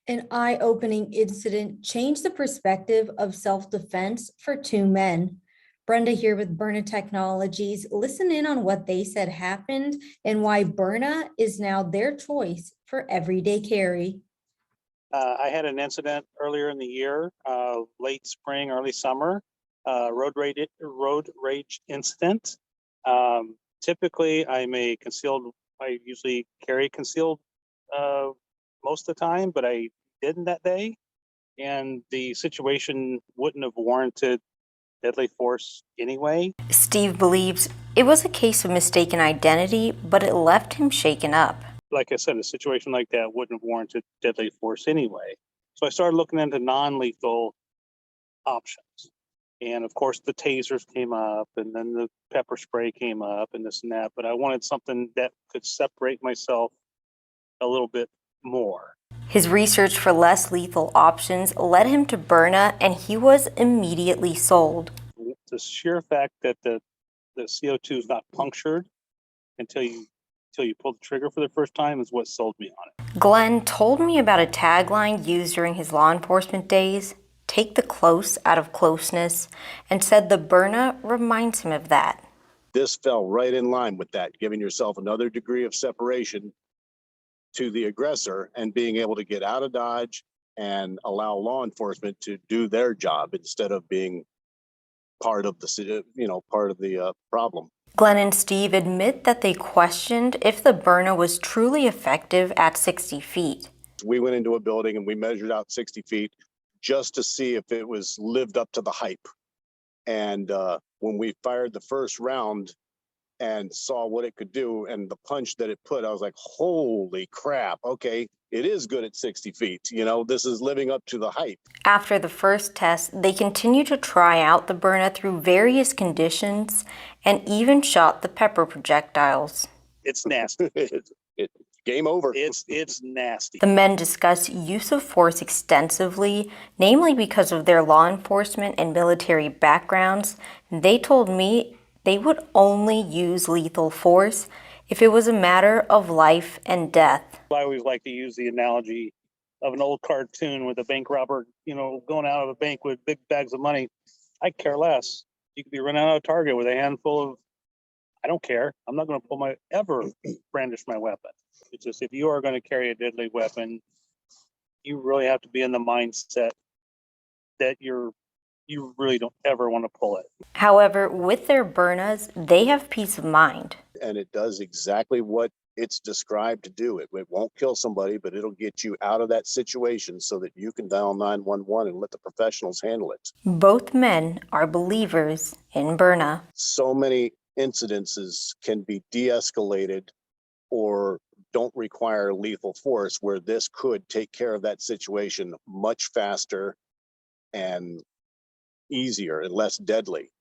An eye-opening incident changed the perspective of self-defense for two men. Brenda here with Byrna Technologies. Listen in on what they said happened and why Byrna is now their choice for everyday carry. I had an incident earlier in the year, late spring, early summer, road rage incident. Typically, I usually carry concealed most of the time, but I didn't that day, and the situation wouldn't have warranted deadly force anyway. Steve believes it was a case of mistaken identity, but it left him shaken up. Like I said, a situation like that wouldn't have warranted deadly force anyway. So I started looking into non-lethal options. And of course, the tasers came up, and then the pepper spray came up, and this and that. But I wanted something that could separate myself a little bit more. His research for less lethal options led him to Byrna, and he was immediately sold. The sheer fact that the CO2 is not punctured until you pull the trigger for the first time is what sold me on it. Glenn told me about a tagline used during his law enforcement days, "Take the close out of closeness," and said the Byrna reminds him of that. This fell right in line with that, giving yourself another degree of separation to the aggressor and being able to get out of Dodge and allow law enforcement to do their job instead of being part of the problem. Glenn and Steve admit that they questioned if the Byrna was truly effective at 60 feet. We went into a building and we measured out 60 feet just to see if it was lived up to the hype. And when we fired the first round and saw what it could do and the punch that it put, I was like, holy crap, okay, it is good at 60 feet. This is living up to the hype. After the first test, they continued to try out the Byrna through various conditions and even shot the pepper projectiles. It's nasty. Game over. It's nasty. The men discuss use of force extensively, namely because of their law enforcement and military backgrounds. They told me they would only use lethal force if it was a matter of life and death. I always like to use the analogy of an old cartoon with a bank robber, going out of a bank with big bags of money. I care less. You could be running out of Target with a handful of, I don't care. I'm not going to ever brandish my weapon. It's just, if you are going to carry a deadly weapon, you really have to be in the mindset that you really don't ever want to pull it. However, with their Byrnas, they have peace of mind. And it does exactly what it's described to do. It won't kill somebody, but it'll get you out of that situation so that you can dial 911 and let the professionals handle it. Both men are believers in Byrna. So many incidences can be de-escalated or don't require lethal force, where this could take care of that situation much faster and easier and less deadly.